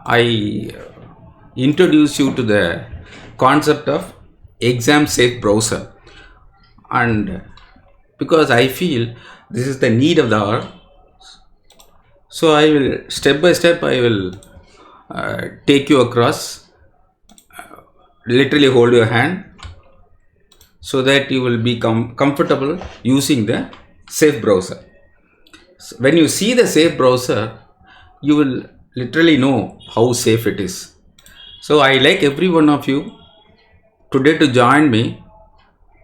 I introduce you to the concept of exam safe browser, and because I feel this is the need of the hour, so I will step by step I will take you across, literally hold your hand so that you will become comfortable using the safe browser. So when you see the safe browser, you will literally know how safe it is. So I like every one of you today to join me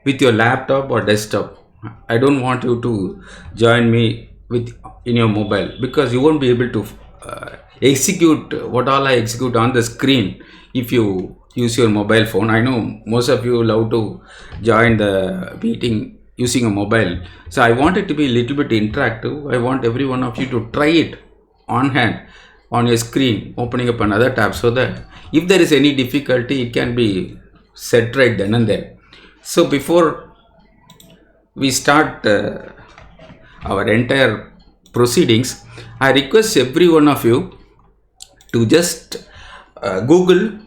with your laptop or desktop. I don't want you to join me with in your mobile, because you won't be able to execute what all I execute on the screen if you use your mobile phone. I know most of you love to join the meeting using a mobile, so I want it to be a little bit interactive. I want every one of you to try it on hand on your screen, opening up another tab, so that if there is any difficulty it can be set right then and there. So before we start our entire proceedings, I request every one of you to just Google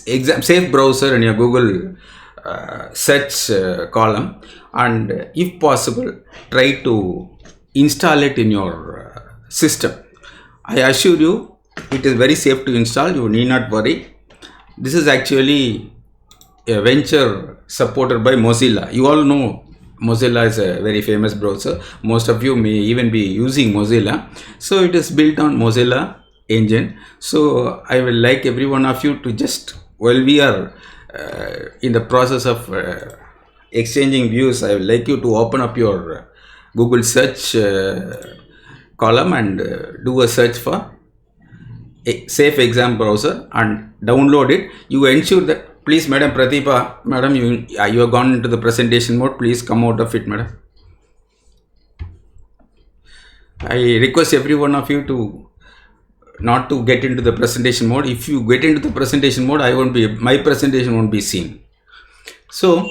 exam safe browser in your Google search column, and if possible try to install it in your system. I assure you it is very safe to install. You need not worry. This is actually a venture supported by Mozilla. You all know Mozilla is a very famous browser. Most of you may even be using Mozilla. So it is built on Mozilla engine. So I will like every one of you to just, while we are in the process of exchanging views, I would like you to open up your Google search column and do a search for a safe exam browser and download it. You ensure that, please, Madam Pratibha, Madam, you have gone into the presentation mode. Please come out of it, Madam. I request every one of you to not to get into the presentation mode. If you get into the presentation mode, my presentation won't be seen. So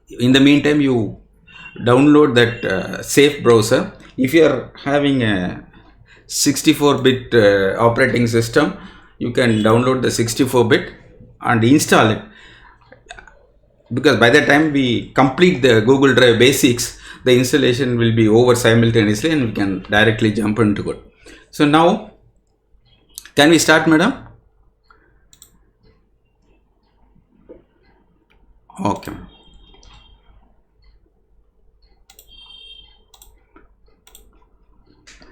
in the meantime, you download that safe browser. If you are having a 64-bit operating system, you can download the 64-bit and install it, because by the time we complete the Google Drive Basics, the installation will be over simultaneously and we can directly jump into it. So now, can we start, Madam? Okay.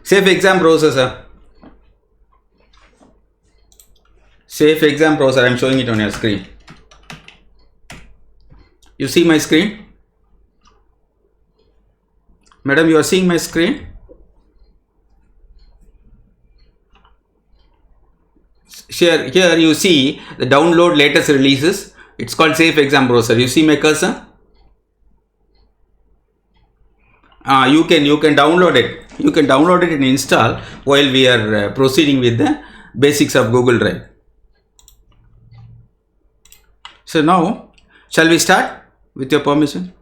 Safe exam browser, sir. Safe exam browser, I am showing it on your screen. You see my screen? Madam, you are seeing my screen? Here you see the download latest releases. It's called Safe Exam Browser. You see my cursor? You can download it. You can download it and install while we are proceeding with the basics of Google Drive. So now, shall we start with your permission?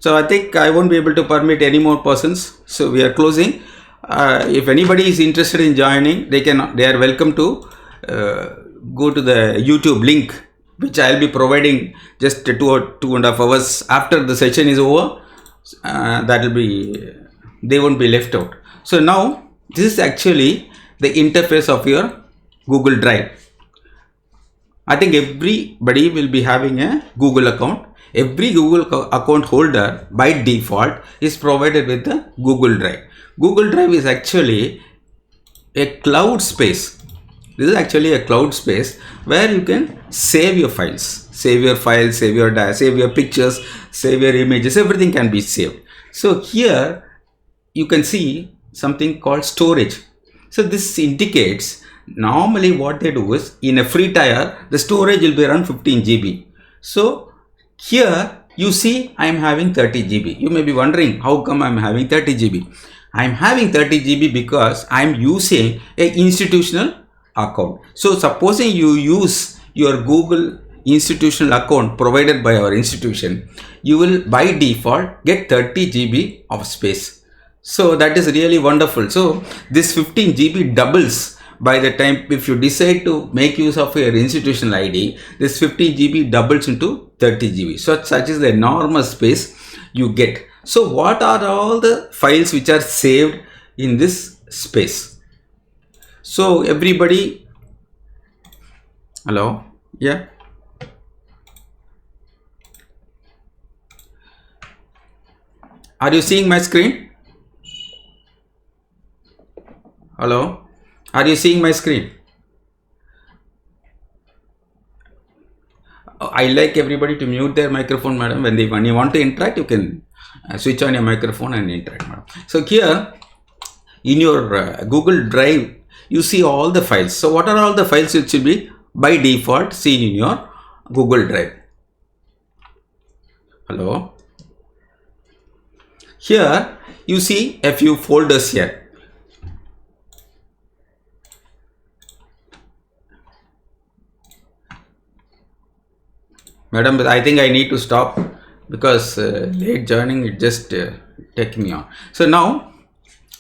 So I think I won't be able to permit any more persons. So we are closing. If anybody is interested in joining, they are welcome to go to the YouTube link, which I will be providing just 2.5 hours after the session is over. They won't be left out. So now this is actually the interface of your Google Drive. I think everybody will be having a Google account. Every Google account holder by default is provided with the Google Drive. Google Drive is actually a cloud space. This is actually a cloud space where you can save your files, save your data, save your pictures, save your images. Everything can be saved. So here you can see something called storage. So this indicates normally what they do is, in a free tier, the storage will be around 15 GB. So here you see I am having 30 GB. You may be wondering how come I am having 30 GB. I am having 30 GB because I am using an institutional account. So supposing you use your Google institutional account provided by our institution, you will by default get 30 GB of space. So that is really wonderful. So this 15 GB doubles by the time if you decide to make use of your institutional ID, this 15 GB doubles into 30 GB. So such is the enormous space you get. So what are all the files which are saved in this space? So everybody, hello, yeah. Are you seeing my screen? Hello? Are you seeing my screen? I like everybody to mute their microphone, madam. When you want to interact, you can switch on your microphone and interact, madam. So here in your Google Drive, you see all the files. So what are all the files which should be by default seen in your Google Drive? Hello? Here you see a few folders here. Madam, I think I need to stop because late joining it just taking me on. So now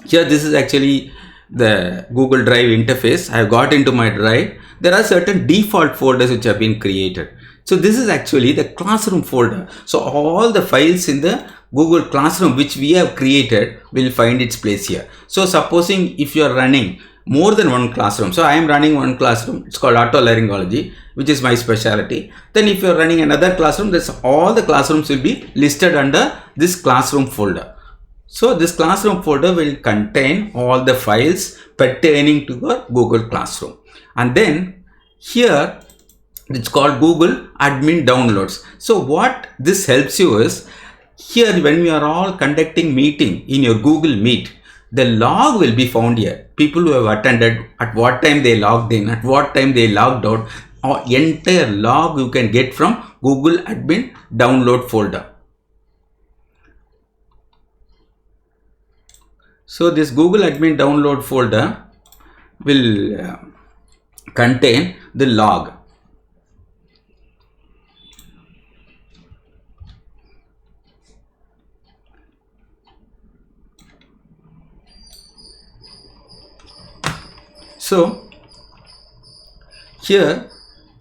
here this is actually the Google Drive interface. I have got into my drive. There are certain default folders which have been created. So this is actually the classroom folder. So all the files in the Google Classroom which we have created will find its place here. So supposing if you are running more than one classroom, so I am running one classroom, it's called otolaryngology, which is my specialty. Then if you are running another classroom, this all the classrooms will be listed under this classroom folder. So this classroom folder will contain all the files pertaining to your Google Classroom. And then here it's called Google Admin Downloads. So what this helps you is, here when we are all conducting meeting in your Google Meet, the log will be found here. People who have attended, at what time they logged in, at what time they logged out, or entire log you can get from Google Admin Download folder. So this Google Admin Download folder will contain the log. So here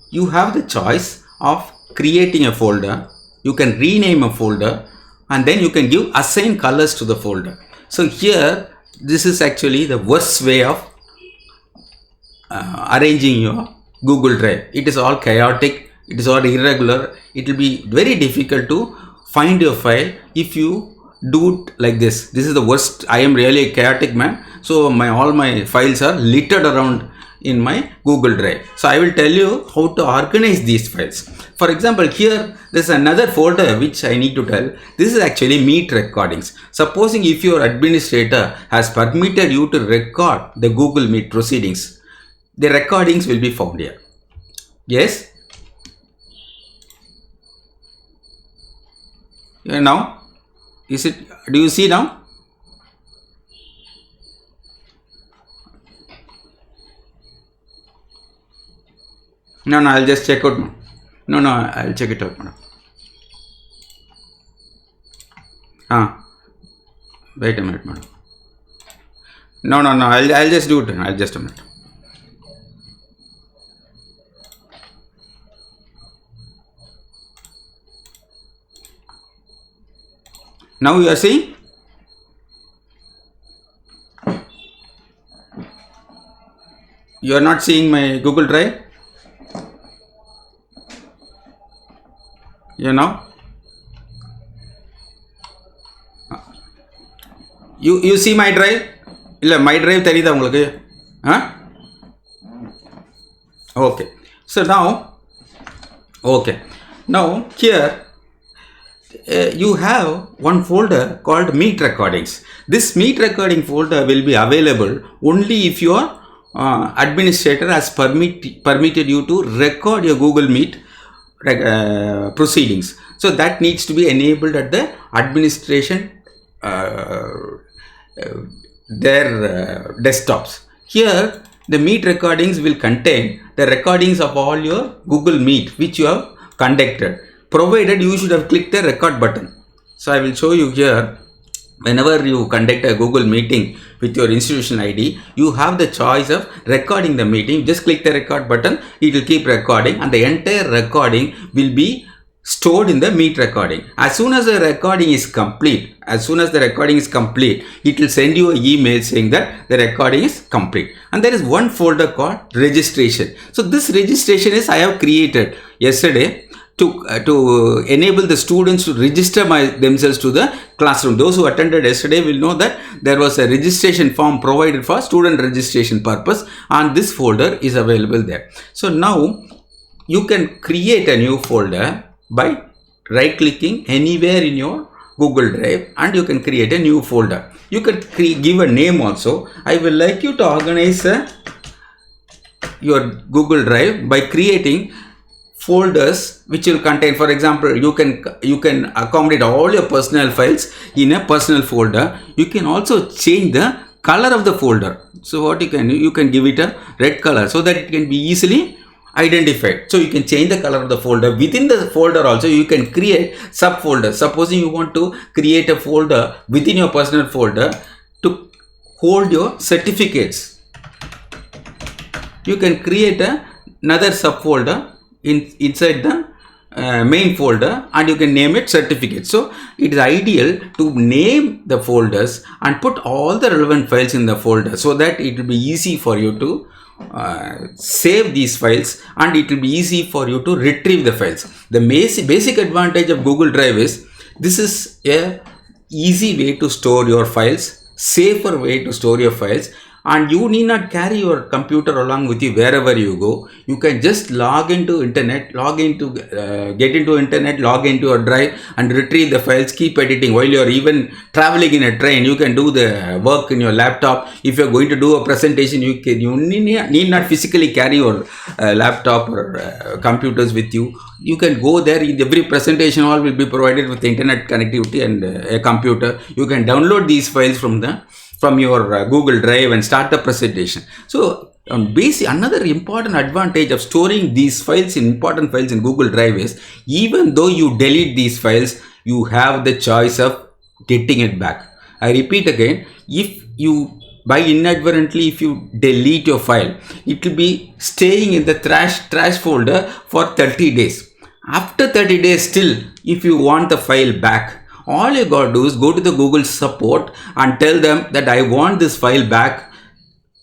you have the choice of creating a folder. You can rename a folder and then you can give assign colors to the folder. So here this is actually the worst way of arranging your Google Drive. It is all chaotic, it is all irregular. It will be very difficult to find your file if you do it like this. This is the worst. I am really a chaotic man, so all my files are littered around in my Google Drive. So I will tell you how to organize these files. For example, here there is another folder which I need to tell. This is actually Meet recordings. Supposing if your administrator has permitted you to record the Google Meet proceedings, the recordings will be found here. Yes? Now, is it? Do you see now? No, I'll just check out. No, I'll check it out, madam. Wait a minute, madam. No, I'll just do it. I'll just a minute. Now you are seeing? You are not seeing my Google Drive? You know? You see my drive? Illa, my drive theriyudha ungalku? Okay. So now, okay. Now here you have one folder called Meet Recordings. This Meet Recording folder will be available only if your administrator has permitted you to record your Google Meet proceedings. So that needs to be enabled at the administration their desktops. Here the Meet recordings will contain the recordings of all your Google Meet which you have conducted, provided you should have clicked the record button. So I will show you here. whenever you conduct a Google meeting with your institution ID, you have the choice of recording the meeting. Just click the record button, it will keep recording, and the entire recording will be stored in the meet recording. As soon as the recording is complete, it will send you an email saying that the recording is complete. And there is one folder called registration. So this registration is I have created yesterday to enable the students to register themselves to the classroom. Those who attended yesterday will know that there was a registration form provided for student registration purpose, and this folder is available there. So now you can create a new folder by right clicking anywhere in your Google Drive, and you can create a new folder. You can give a name also. I will like you to organize your Google Drive by creating folders which will contain, for example, you can accommodate all your personal files in a personal folder. You can also change the color of the folder. So what you can give it a red color so that it can be easily identified. So you can change the color of the folder. Within the folder also you can create subfolders. Supposing you want to create a folder within your personal folder to hold your certificates, you can create another subfolder inside the main folder, and you can name it certificate. So it is ideal to name the folders and put all the relevant files in the folder so that it will be easy for you to save these files, and it will be easy for you to retrieve the files. The basic advantage of Google Drive is this is a easy way to store your files, safer way to store your files, and you need not carry your computer along with you wherever you go. You can just log into internet, log into your drive and retrieve the files, keep editing. While you are even traveling in a train, you can do the work in your laptop. If you are going to do a presentation, you need not physically carry your laptop or computers with you. You can go there. Every presentation hall will be provided with internet connectivity and a computer. You can download these files from your Google Drive and start the presentation. So another important advantage of storing these files, important files in Google Drive is, even though you delete these files, you have the choice of getting it back. I repeat again, if you inadvertently delete your file, it will be staying in the trash folder for 30 days. After 30 days still, if you want the file back, all you got to do is go to the Google support and tell them that I want this file back,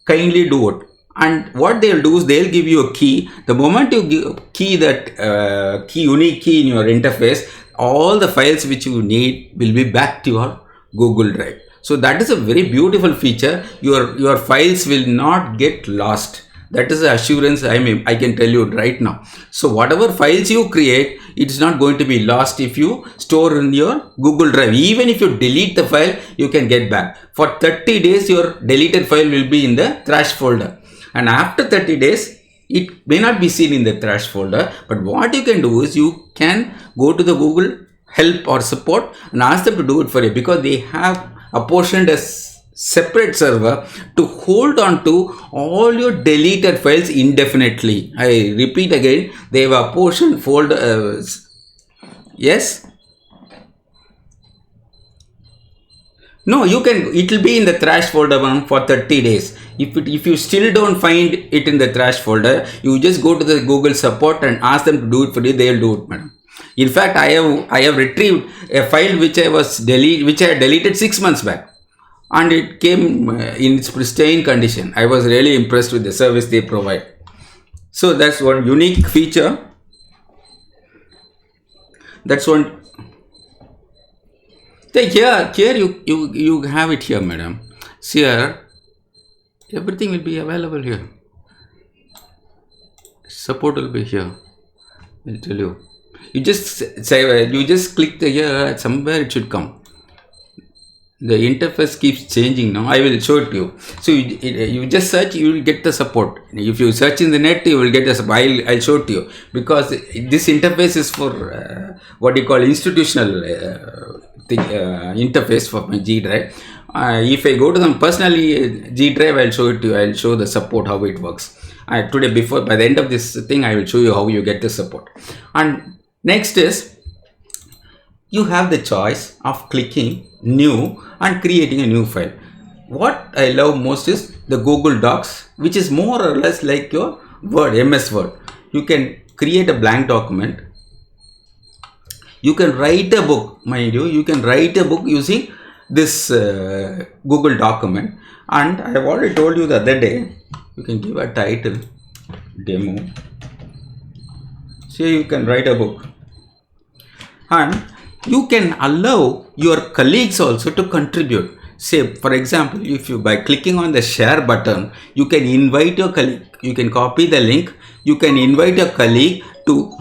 kindly do it. And what they'll do is they'll give you a key. The moment you give that unique key in your interface, all the files which you need will be back to your Google Drive. So that is a very beautiful feature. Your files will not get lost. That is the assurance I can tell you right now. So whatever files you create, it's not going to be lost if you store in your Google Drive. Even if you delete the file, you can get back. For 30 days, your deleted file will be in the trash folder. And after 30 days, it may not be seen in the trash folder. But what you can do is you can go to the Google help or support and ask them to do it for you, because they have apportioned a separate server to hold on to all your deleted files indefinitely. I repeat again, they have apportioned folder. Yes. No, you can. It will be in the trash folder for 30 days. If you still don't find it in the trash folder, you just go to the Google support and ask them to do it for you. They will do it, madam. In fact, I have retrieved a file which I had deleted 6 months back, and it came in its pristine condition. I was really impressed with the service they provide. So that's one unique feature. That's one. Here you have it here, madam. See here, everything will be available here. Support will be here. I'll tell you. You just click here, somewhere it should come. The interface keeps changing now. I will show it to you. So you just search, you will get the support. If you search in the net, you will get the support. I'll show it to you, because this interface is for what you call institutional interface for my G Drive. If I go to them personally G Drive, I'll show it to you. I'll show the support, how it works. Today, by the end of this thing, I will show you how you get the support. And next is, you have the choice of clicking new and creating a new file. What I love most is the Google Docs, which is more or less like your Word, MS Word. You can create a blank document. You can write a book, mind you. You can write a book using this Google document. And I have already told you the other day, you can give a title, demo. So you can write a book. And you can allow your colleagues also to contribute. Say, for example, if you by clicking on the share button, you can invite your colleague. You can copy the link. You can invite your colleague to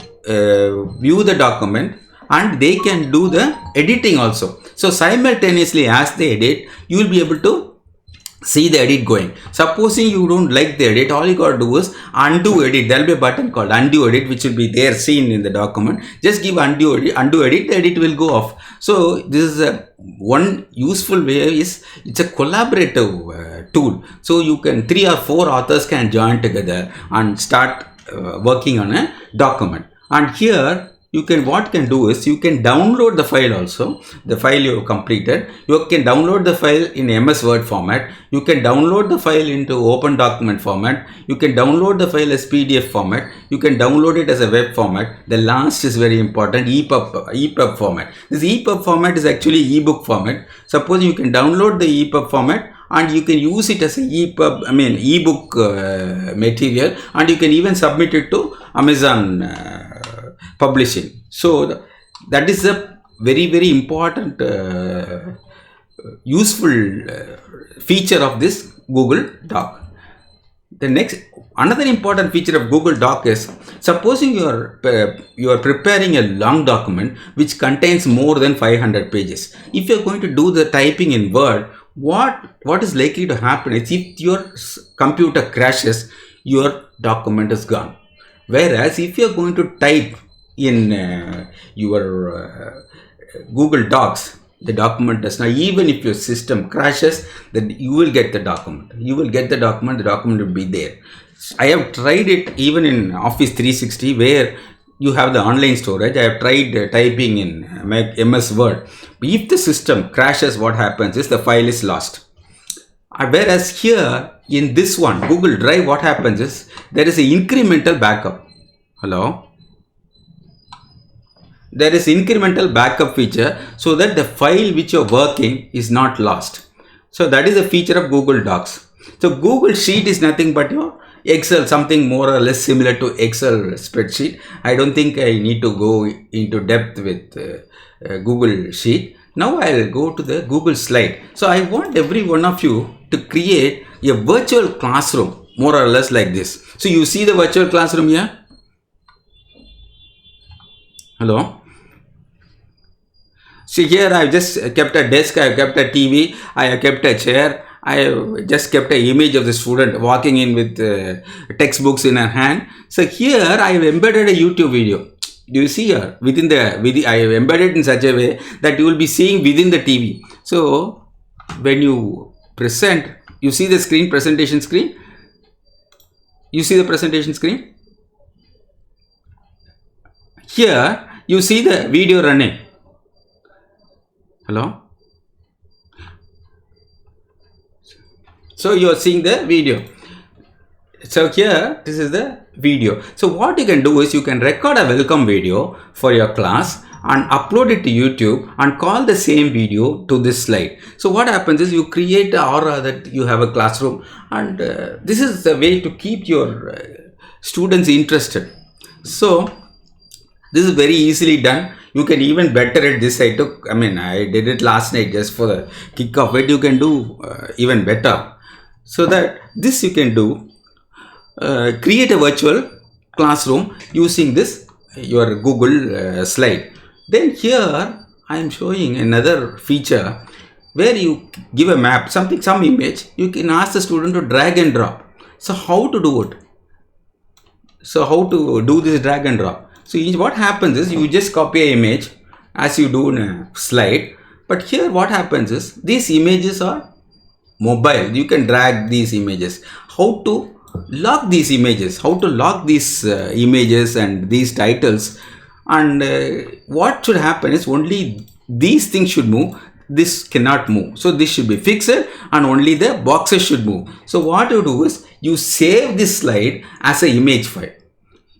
view the document, and they can do the editing also. So simultaneously as they edit, you will be able to see the edit going. Supposing you don't like the edit, all you got to do is undo edit. There will be a button called undo edit, which will be there seen in the document. Just give undo edit, the edit will go off. So this is a one useful way is it's a collaborative tool. So you can 3 or 4 authors can join together and start working on a document. And here you can do is you can download the file also, the file you have completed. You can download the file in MS Word format. You can download the file into open document format. You can download the file as PDF format. You can download it as a web format. The last is very important, EPUB format. This EPUB format is actually ebook format. Suppose you can download the EPUB format and you can use it as a ebook material, and you can even submit it to Amazon publishing. So that is a very, very important useful feature of this Google Doc. The next, another important feature of Google Doc is, supposing you are preparing a long document which contains more than 500 pages. If you are going to do the typing in Word, what is likely to happen is, if your computer crashes, your document is gone. Whereas if you are going to type in your Google Docs, the document does not, even if your system crashes, then you will get the document. The document will be there. I have tried it even in Office 360, where you have the online storage. I have tried typing in MS Word. If the system crashes, what happens is the file is lost. Whereas here in this one, Google Drive, what happens is there is an incremental backup. Hello? There is incremental backup feature, so that the file which you are working is not lost. So that is a feature of Google Docs. So Google Sheet is nothing but your Excel, something more or less similar to Excel spreadsheet. I don't think I need to go into depth with Google Sheet. Now I'll go to the Google Slide. So I want every one of you to create a virtual classroom, more or less like this. So you see the virtual classroom here? Hello? See, here I have just kept a desk, I have kept a TV, I have kept a chair, I have just kept an image of the student walking in with textbooks in her hand. So here I have embedded a YouTube video. Do you see here? I have embedded in such a way that you will be seeing within the TV. So when you present, you see the screen, presentation screen. You see the presentation screen? Here you see the video running. Hello? So you are seeing the video. So here, this is the video. So what you can do is, you can record a welcome video for your class and upload it to YouTube and call the same video to this slide. So what happens is, you create a aura that you have a classroom, and this is the way to keep your students interested. So this is very easily done. You can even better it. This I did it last night just for the kick of it. You can do even better. So that this you can do, create a virtual classroom using this your Google slide. Then here I am showing another feature where you give a map, some image. You can ask the student to drag and drop. So how to do it? So how to do this drag and drop? So what happens is, you just copy an image as you do in a slide. But here what happens is, these images are mobile. You can drag these images. How to lock these images? How to lock these images and these titles? And what should happen is, only these things should move. this cannot move. So this should be fixed and only the boxes should move. So what you do is you save this slide as an image file.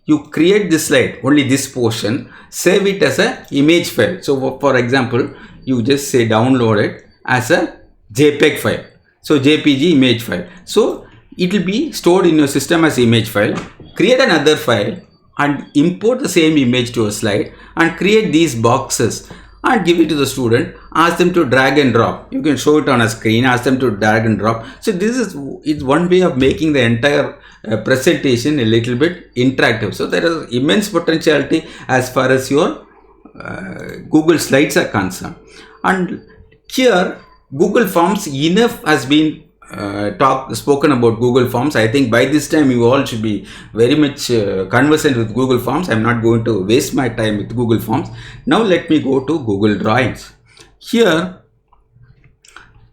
You create this slide, only this portion, save it as an image file. So for example, you just say download it as a JPEG file. So JPG image file. So it will be stored in your system as image file. Create another file and import the same image to a slide and create these boxes and give it to the student. Ask them to drag and drop. You can show it on a screen, ask them to drag and drop. So this is it's one way of making the entire presentation a little bit interactive. So there is immense potentiality as far as your Google Slides are concerned. And here Google Forms enough has been spoken about Google Forms. I think by this time you all should be very much conversant with Google Forms. I'm not going to waste my time with Google Forms. Now let me go to Google Drawings. Here,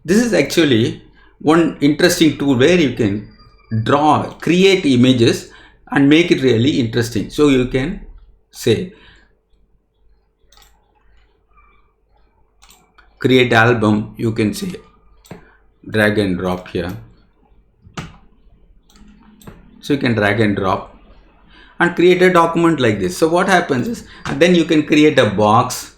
this is actually one interesting tool where you can create images and make it really interesting. So you can say create album, you can say drag and drop here. So you can drag and drop and create a document like this. So what happens is, and then you can create a box,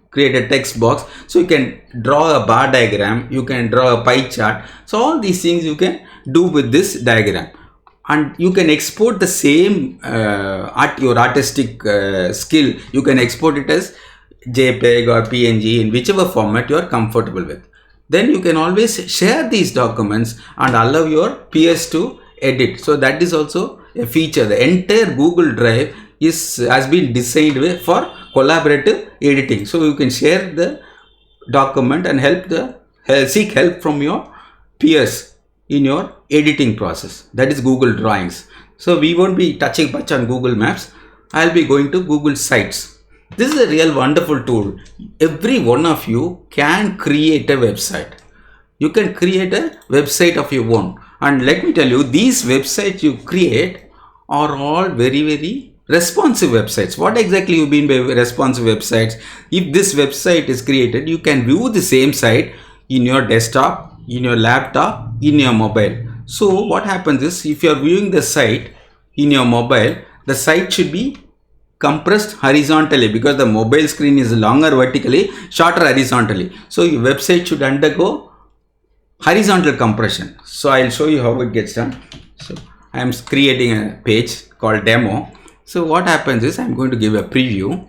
create a text box. So you can draw a bar diagram, you can draw a pie chart. So all these things you can do with this diagram, and you can export the same your artistic skill. You can export it as JPEG or PNG in whichever format you are comfortable with. Then you can always share these documents and allow your peers to edit. So that is also a feature. The entire Google Drive has been designed for collaborative editing. So you can share the document and seek help from your peers in your editing process. That is Google Drawings. So we won't be touching much on Google Maps. I'll be going to Google Sites. This is a real wonderful tool. Every one of you can create a website. You can create a website of your own. And let me tell you, these websites you create are all very, very responsive websites. What exactly you mean by responsive websites? If this website is created, you can view the same site in your desktop, in your laptop, in your mobile. So what happens is, if you are viewing the site in your mobile, the site should be compressed horizontally because the mobile screen is longer vertically, shorter horizontally. So your website should undergo horizontal compression. So I'll show you how it gets done. So I am creating a page called demo. So what happens is, I'm going to give a preview.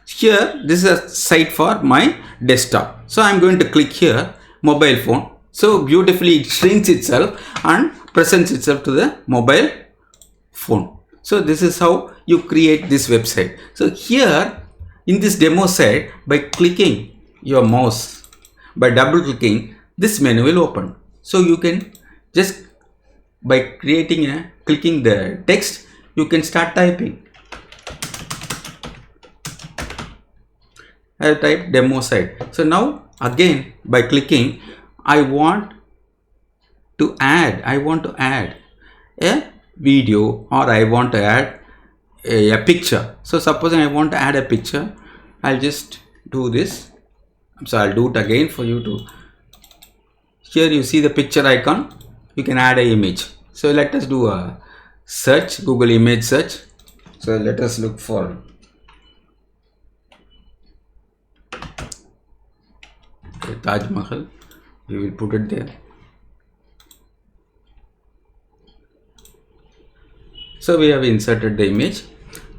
Here, this is a site for my desktop. So I'm going to click here, mobile phone. So beautifully it shrinks itself and presents itself to the mobile phone. So this is how you create this website. So here in this demo site, by clicking your mouse, by double clicking, this menu will open. So you can just, by clicking the text, you can start typing. I have typed demo site. So now again, by clicking, I want to add a video, or I want to add a picture. So supposing I want to add a picture, I'll just do this. So I'll do it again for you to. Here you see the picture icon. You can add an image. So let us do a search, Google image search. So let us look for Taj Mahal. We will put it there. So we have inserted the image.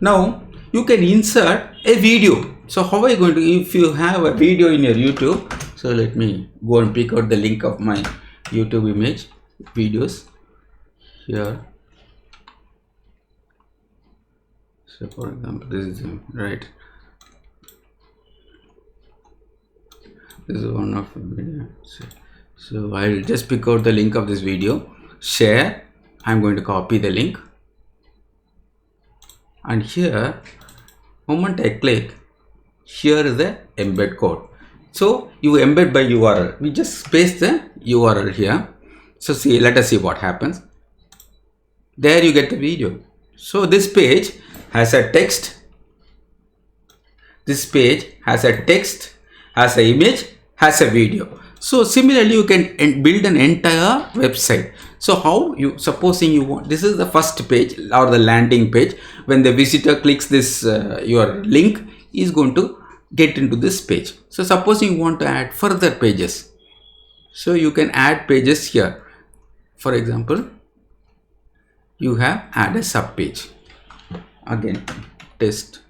Now you can insert a video. So how are you going to, if you have a video in your YouTube, so let me go and pick out the link of my YouTube image videos here. So for example, this is right. This is one of the video. So I'll just pick out the link of this video, share. I'm going to copy the link. And here, moment I click, here is the embed code. So you embed by URL. We just paste the URL here. So see, let us see what happens. There you get the video. So this page has a text. This page has a text, has an image, has a video. So similarly, you can build an entire website. So how you, supposing you want, this is the first page or the landing page. When the visitor clicks this your link, is going to get into this page. So supposing you want to add further pages, so you can add pages here. For example, you have add a sub page. Again, test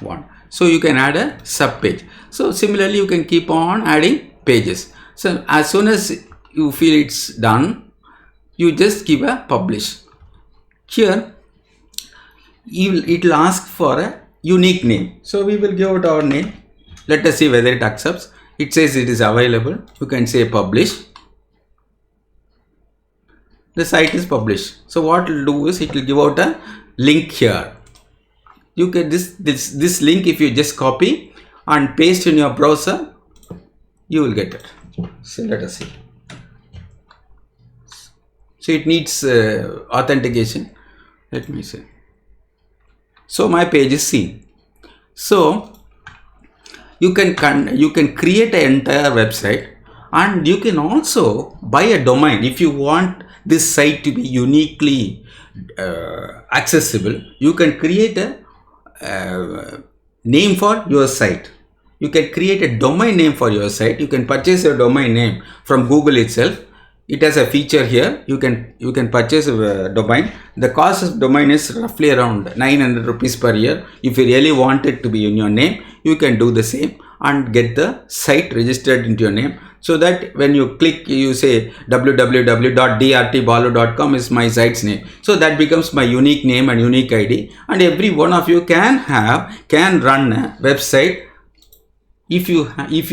1. So you can add a sub page. So similarly, you can keep on adding pages. So as soon as you feel it's done, you just give a publish. Here it will ask for a unique name. So we will give out our name. Let us see whether it accepts. It says it is available. You can say publish. The site is published. So what it will do is it will give out a link here. You get this link. If you just copy and paste in your browser, you will get it. So let us see. So it needs authentication. Let me see. So my page is seen. So you can create an entire website, and you can also buy a domain. If you want this site to be uniquely accessible, you can create a name for your site. You can create a domain name for your site. You can purchase a domain name from Google itself. It has a feature here. You can purchase a domain. The cost of domain is roughly around 900 rupees per year. If you really want it to be in your name, you can do the same and get the site registered into your name, so that when you click, you say www.drtbalu.com is my site's name. So that becomes my unique name and unique ID, and every one of you can run a website if you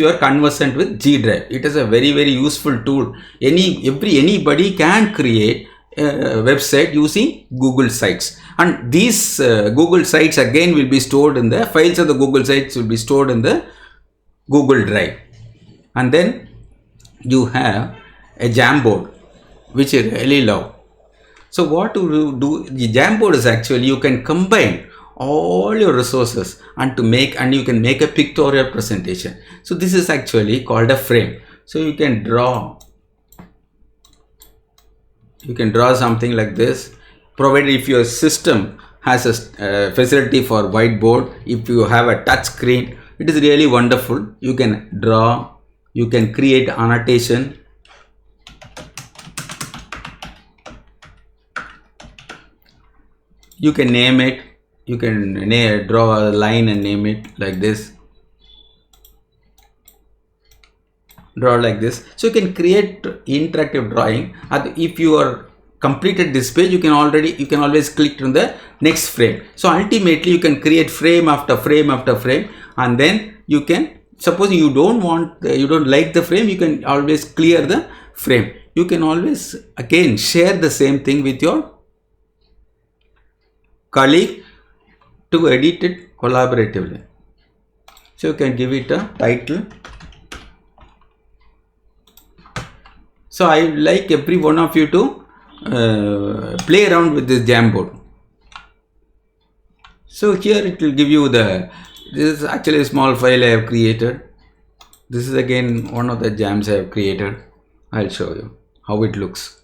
are conversant with Gdrive. It is a very useful tool. Anybody can create a website using Google Sites, and these Google Sites again will be stored in the files of the Google Sites will be stored in the Google Drive. And then you have a Jamboard, which I really love. So what to do? The Jamboard is actually, you can combine all your resources and you can make a pictorial presentation. So this is actually called a frame. So you can draw something like this, provided if your system has a facility for whiteboard. If you have a touch screen, it is really wonderful. You can draw, you can create annotation, you can name it. You can draw a line and name it like this. Draw like this. So you can create interactive drawing. And if you are completed this page, you can always click on the next frame. So ultimately, you can create frame after frame after frame, and then you can, suppose you don't like the frame, you can always clear the frame. You can always again share the same thing with your colleague to edit it collaboratively. So you can give it a title. So I like every one of you to play around with this Jamboard. So here it will give you this is actually a small file I have created. This is again one of the jams I have created. I'll show you how it looks.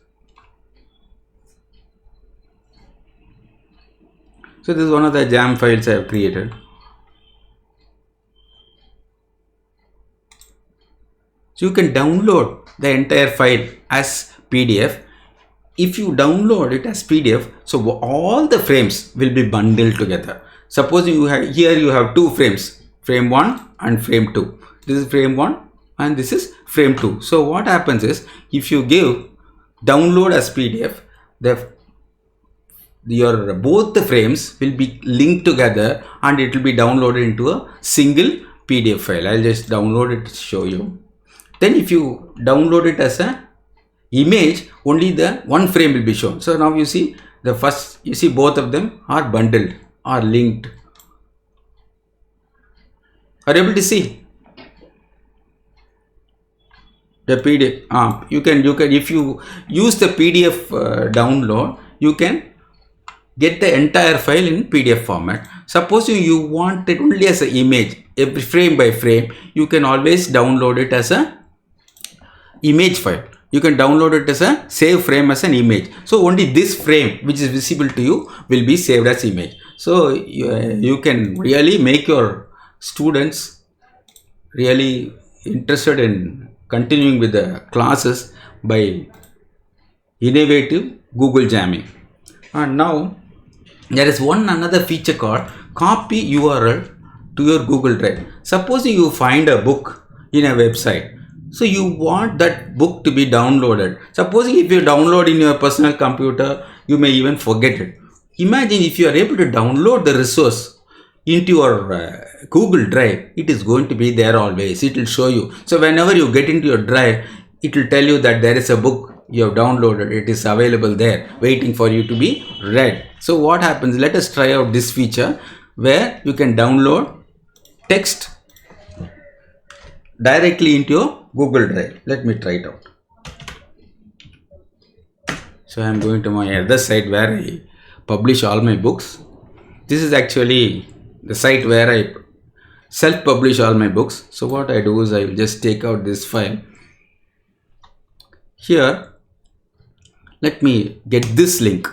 So this is one of the jam files I have created. So you can download the entire file as PDF. If you download it as PDF, so all the frames will be bundled together. Suppose you have two frames, frame 1 and frame 2. This is frame 1 and this is frame 2. So what happens is, if you give download as PDF, both the frames will be linked together and it will be downloaded into a single PDF file. I'll just download it to show you. Then if you download it as a image, only the one frame will be shown. So now you see both of them are bundled, are linked. Are you able to see the PDF? You can if you use the PDF download, you can get the entire file in PDF format. Supposing you want it only as an image, every frame by frame, you can always download it as a image file. You can download it as a save frame as an image. So only this frame which is visible to you will be saved as image. So you can really make your students really interested in continuing with the classes by innovative Google jamming. And now there is one another feature called copy URL to your Google Drive. Supposing you find a book in a website, so you want that book to be downloaded. Supposing if you download in your personal computer, you may even forget it. Imagine if you are able to download the resource into your Google Drive, it is going to be there always. It will show you. So whenever you get into your drive, it will tell you that there is a book you have downloaded. It is available there waiting for you to be read. So what happens? Let us try out this feature where you can download text directly into your Google Drive. Let me try it out. So I am going to my other site where I publish all my books. This is actually the site where I self-publish all my books. So what I do is I will just take out this file. Here, let me get this link,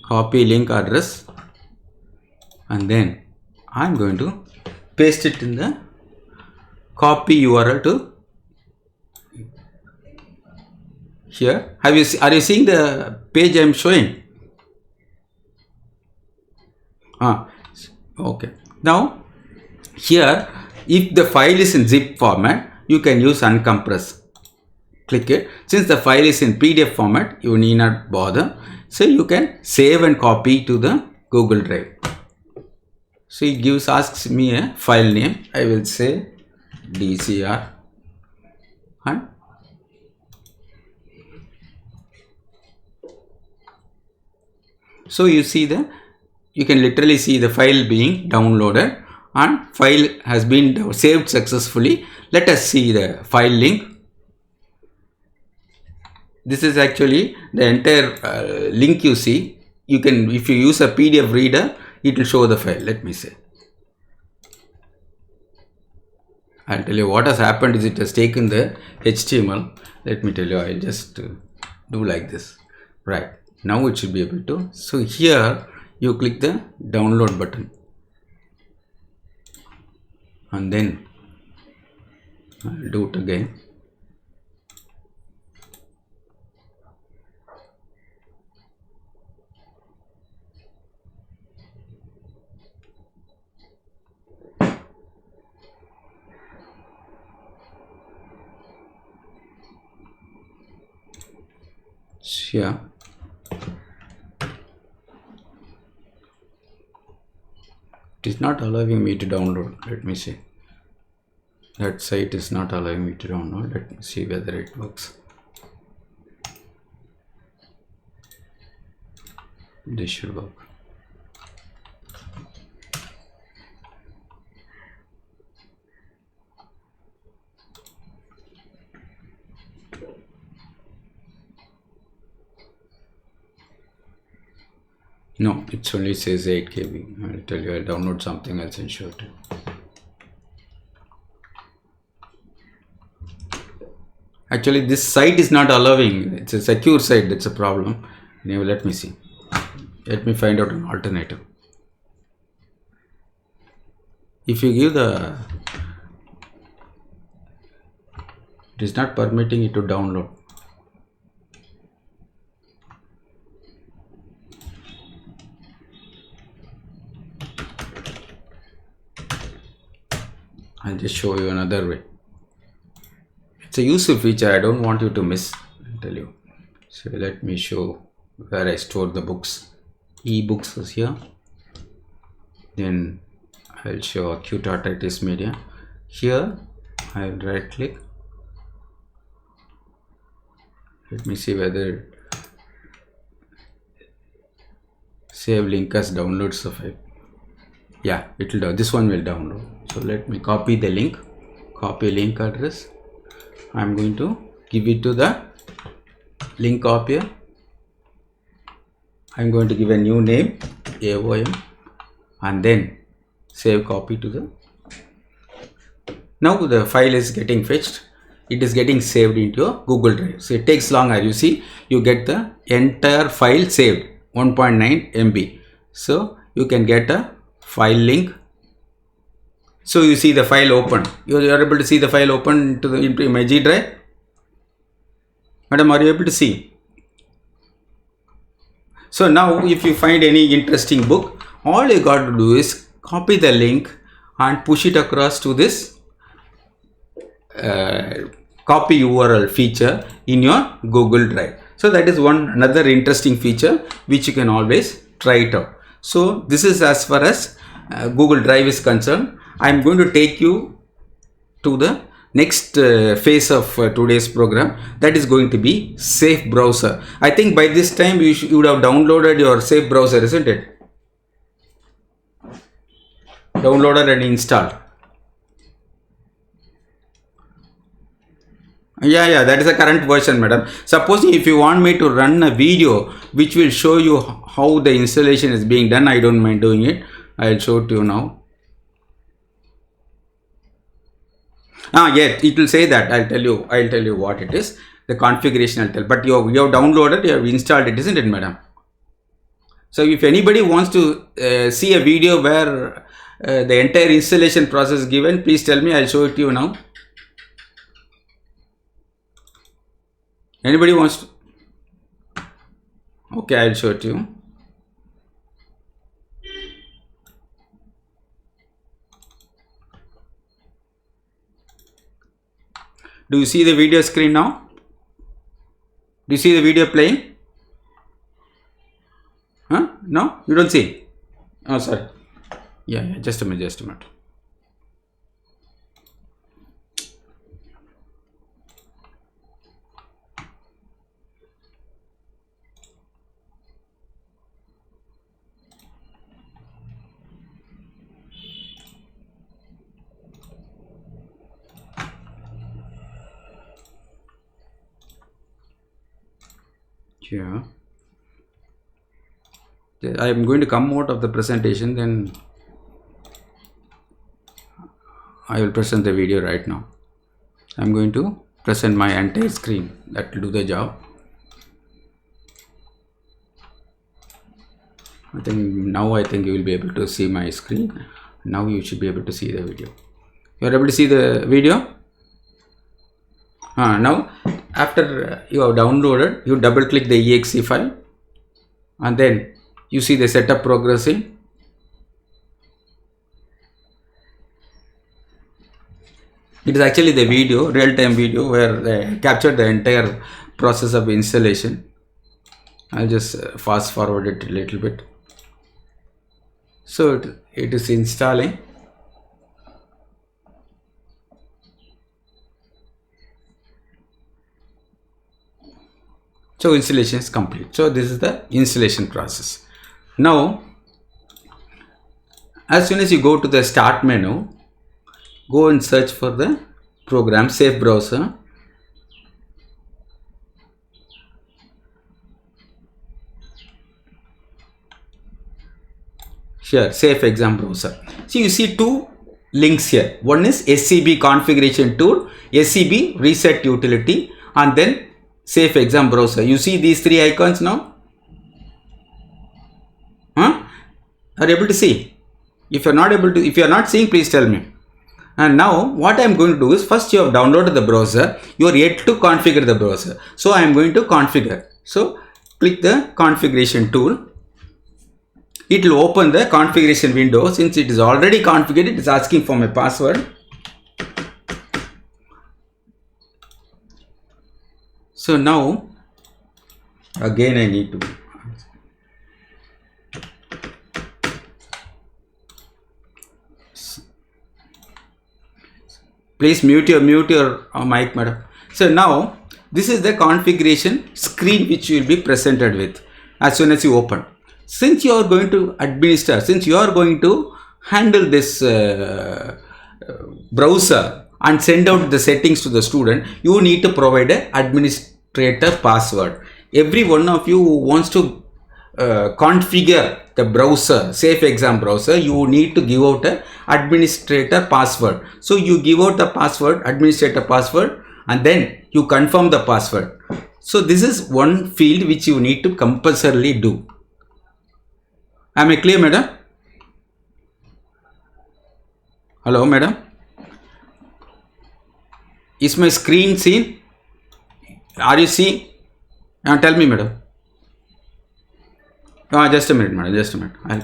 copy link address, and then I'm going to paste it in the copy URL to here. Are you seeing the page I'm showing? Okay. Now here, if the file is in zip format, you can use uncompress. Click it. Since the file is in PDF format, you need not bother. So you can save and copy to the Google Drive. So it asks me a file name. I will say DCR, and so you can literally see the file being downloaded and file has been saved successfully. Let us see the file link. This is actually the entire link you see. You can, if you use a PDF reader, it will show the file. Let me see. I'll tell you what has happened is it has taken the HTML. Let me tell you, I'll just do like this. Right. Now it should be able to. So here you click the download button. And then I'll do it again. Here it is not allowing me to download. Let me see. That site is not allowing me to download. Let me see whether it works. This should work. No, it only says 8 KB. I'll tell you, I'll download something else and show it. Actually, this site is not allowing. It's a secure site. That's a problem. Now, let me see. Let me find out an alternative. If you give it is not permitting it to download. I'll just show you another way. It's a useful feature. I don't want you to miss. I'll tell you. So let me show where I store the books. Ebooks is here. Then I'll show acute arthritis media. Here I'll right click. Let me see whether save link as downloads the file. Yeah, it will. This one will download. So let me copy the link. Copy link address. I'm going to give it to the link copier. I'm going to give a new name, AOM, and then save copy to the. Now the file is getting fetched. It is getting saved into your Google Drive. So it takes longer. You see, you get the entire file saved, 1.9 MB. So you can get a file link. So you see the file open. You are able to see the file open into my G Drive. Madam, are you able to see? So now if you find any interesting book, all you got to do is copy the link and push it across to this copy URL feature in your Google Drive. So that is another interesting feature which you can always try it out. So this is as far as Google Drive is concerned. I am going to take you to the next phase of today's program, that is going to be Safe Browser. I think by this time you would have downloaded your Safe Browser, isn't it? Downloaded and installed. Yeah, that is the current version, madam. Supposing if you want me to run a video which will show you how the installation is being done, I don't mind doing it. I'll show it to you now. Yeah, it will say that. I'll tell you what it is. The configuration I'll tell. But you have downloaded, you have installed it, isn't it, madam? So if anybody wants to see a video where the entire installation process is given, please tell me. I'll show it to you now. Anybody wants to? Okay, I'll show it to you. Do you see the video screen now? Do you see the video playing? Huh? No? You don't see? Oh, sorry. Yeah, just a minute. Yeah. I am going to come out of the presentation, then I will present the video right now. I am going to present my entire screen. That will do the job. I think you will be able to see my screen. Now you should be able to see the video. You are able to see the video? Now after you have downloaded, you double click the exe file and then you see the setup progressing. It is actually the video, real-time video, where they captured the entire process of installation. I'll just fast forward it a little bit. So it is installing. So installation is complete. So this is the installation process. Now, as soon as you go to the start menu, go and search for the program Safe Browser. Here, Safe Exam Browser. So you see two links here. One is SCB configuration tool, SCB reset utility, and then Safe Exam Browser. You see these three icons now? Are you able to see? If you are not seeing, please tell me. And now what I am going to do is, first you have downloaded the browser, you are yet to configure the browser. So I am going to configure. So click the configuration tool. It will open the configuration window. Since it is already configured, it is asking for my password. So now again I need to please mute your mic, madam. So now this is the configuration screen which you will be presented with as soon as you open. Since you are going to administer, since you are going to handle this browser and send out the settings to the student, you need to provide an administrator password. Every one of you who wants to configure the browser, safe exam browser, you need to give out a administrator password. So you give out the password, administrator password, and then you confirm the password. So this is one field which you need to compulsorily do. Am I clear, madam? Hello, madam. Is my screen seen? Are you seeing? Tell me, madam. Just a minute, madam. Just a minute. I'll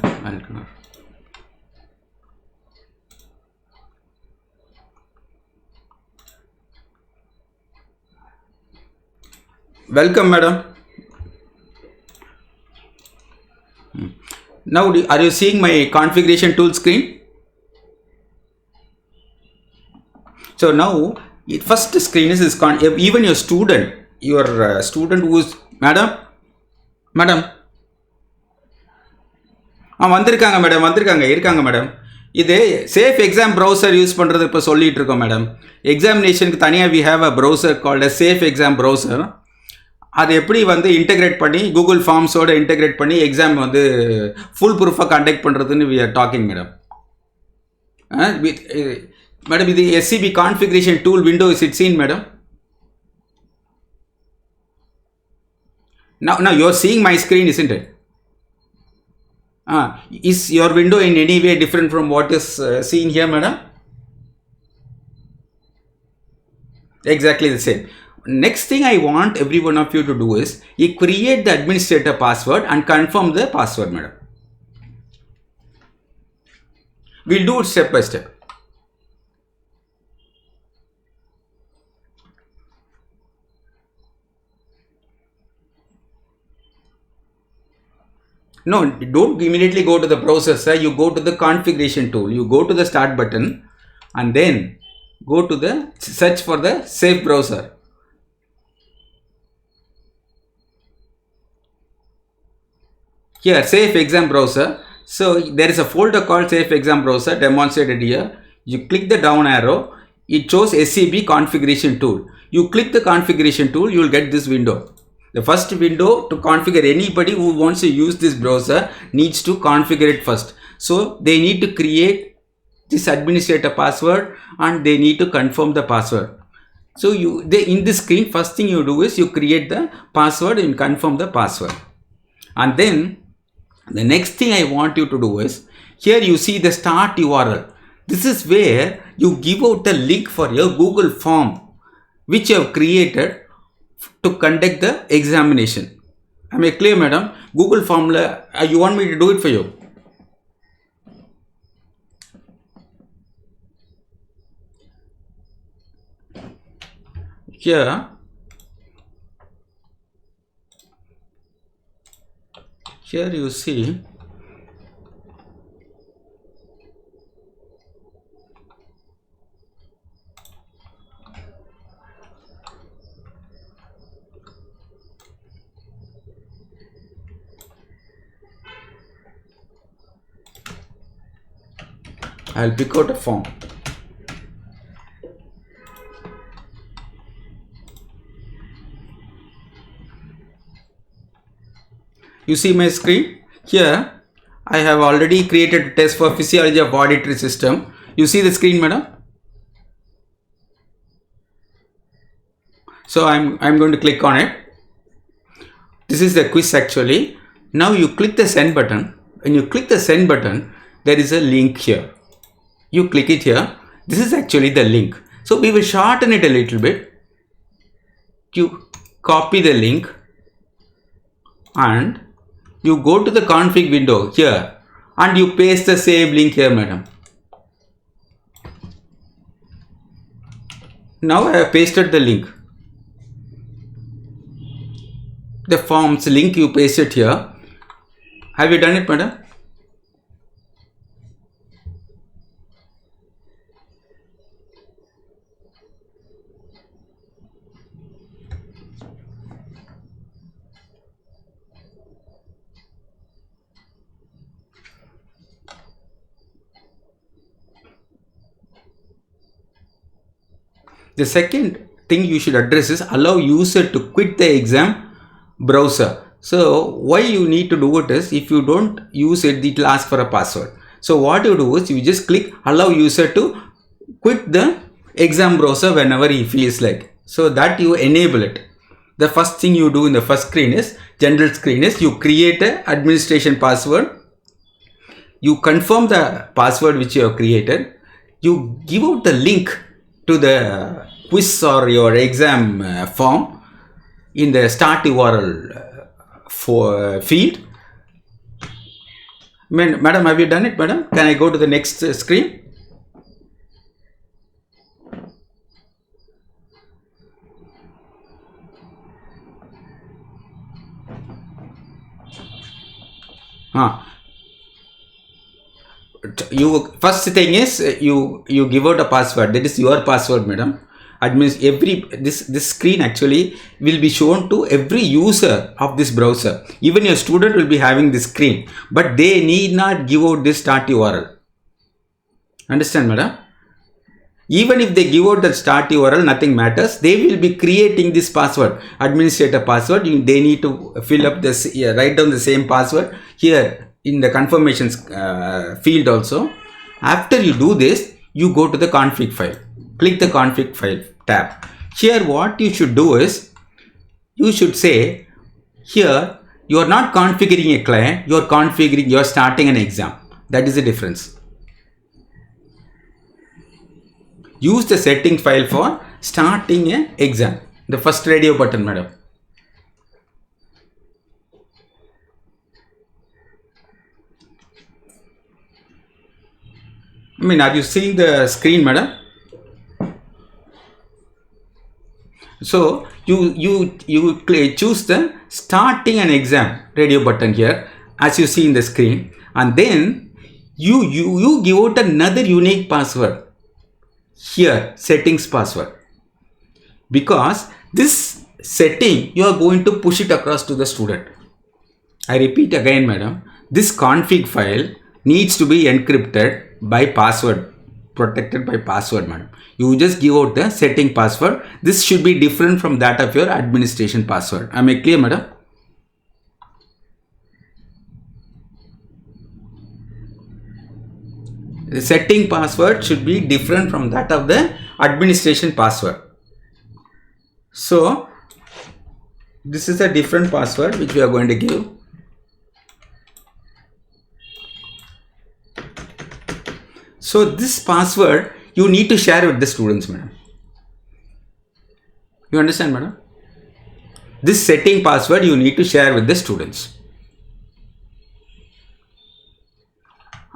welcome, madam. Now, are you seeing my configuration tool screen? So now, first screen is this. Even your student who is madam. வந்திருக்காங்க madam இருக்காங்க madam. இது safe exam browser use பண்ணுறது இப்போ சொல்லிட்டு இருக்கோம் madam. எக்ஸாமினேஷனுக்கு தனியாக we have a browser called safe exam browser. அது எப்படி இன்டெகிரேட் பண்ணி கூகுள் ஃபார்ம்ஸோட இன்டெகிரேட் பண்ணி எக்ஸாம் ஃபுல் ப்ரூஃபாக கண்டக்ட் பண்ணுறதுன்னு we are talking madam. Madam இது SEB configuration tool window is it seen madam? Now you are seeing my screen, isn't it? Is your window in any way different from what is seen here, madam? Exactly the same. Next thing I want every one of you to do is you create the administrator password and confirm the password, madam. We'll do it step by step. No, don't immediately go to the browser, sir. You go to the configuration tool. You go to the start button and then go to the search for the safe browser. Here, safe exam browser. So there is a folder called safe exam browser demonstrated here. You click the down arrow. It shows SCB configuration tool. You click the configuration tool, you will get this window. The first window to configure, anybody who wants to use this browser needs to configure it first. So they need to create this administrator password and they need to confirm the password. So in this screen, first thing you do is you create the password and confirm the password. And then the next thing I want you to do is, here you see the start URL. This is where you give out the link for your Google form which you have created to conduct the examination. Am I clear, madam? Google formula, you want me to do it for you? Here you see I'll pick out a form. You see my screen? Here I have already created a test for physiology of auditory system. You see the screen, madam? So I'm going to click on it. This is the quiz actually. Now you click the send button. When you click the send button, there is a link here. You click it here. This is actually the link. So we will shorten it a little bit. You copy the link and you go to the config window here and you paste the same link here, madam. Now I have pasted the link. The forms link you paste it here. Have you done it, madam? The second thing you should address is allow user to quit the exam browser. So why you need to do it is, if you don't use it, it will ask for a password. So what you do is, you just click allow user to quit the exam browser whenever he feels like. So that you enable it. The first thing you do in the first screen is, general screen is, you create a administration password. You confirm the password which you have created. You give out the link to the quiz or your exam form in the start URL for field. Madam, have you done it, madam? Can I go to the next screen? You first thing is, you give out a password. That is your password, madam. Admins this screen actually will be shown to every user of this browser. Even your student will be having this screen, but they need not give out this start URL. Understand, madam? Even if they give out the start URL, nothing matters. They will be creating this password, administrator password. They need to fill up this, write down the same password here in the confirmations field also. After you do this, you go to the config file. Click the config file tab. Here what you should do is, you should say, here you are not configuring a client, you are starting an exam. That is the difference. Use the setting file for starting an exam. The first radio button, madam. Are you seeing the screen, madam? So you choose the starting an exam radio button here, as you see in the screen, and then you give out another unique password here, settings password, because this setting you are going to push it across to the student. I repeat again, madam, this config file needs to be encrypted by password, protected by password, madam. You just give out the setting password. This should be different from that of your administration password. Am I clear, madam? The setting password should be different from that of the administration password. So this is a different password which we are going to give. So this password you need to share with the students, madam. You understand, madam? This setting password you need to share with the students.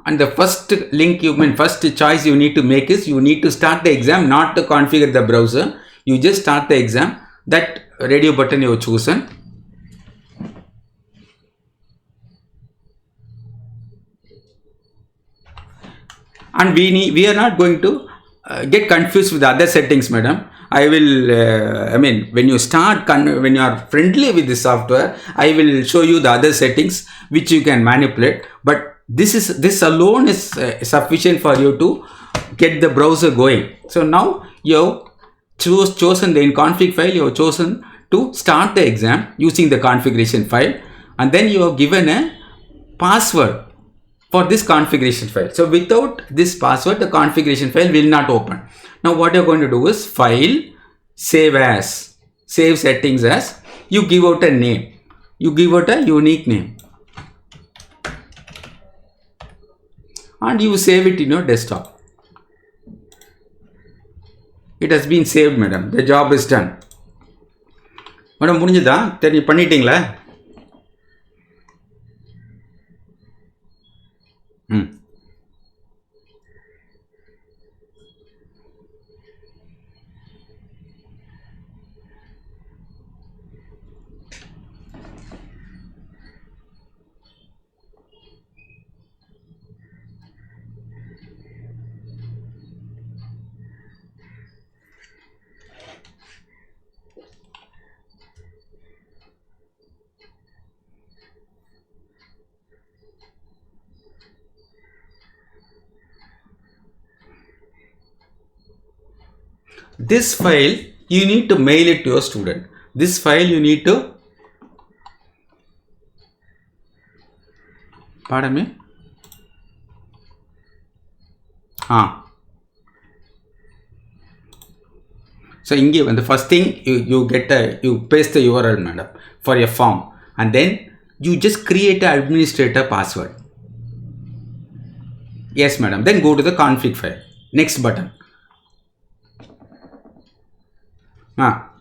And the first link first choice you need to make is, you need to start the exam, not to configure the browser. You just start the exam. That radio button you have chosen. And we are not going to get confused with the other settings, madam. I will, when you start, when you are friendly with the software, I will show you the other settings which you can manipulate. But this alone is sufficient for you to get the browser going. So now you have chosen the config file. You have chosen to start the exam using the configuration file, and then you have given a password for this configuration file. So without this password, the configuration file will not open. Now what you're going to do is, file, save as, save settings as, you give out a name. You give out a unique name. And you save it in your desktop. It has been saved, madam. The job is done. Madam, முடிஞ்சதா? பண்ணிட்டீங்களா? This file you need to mail it to your student. This file you need to Pardon me? Ah. So when the first thing you paste the URL, madam, for your form, and then you just create an administrator password. Yes, madam. Then go to the config file. Next button. Ah.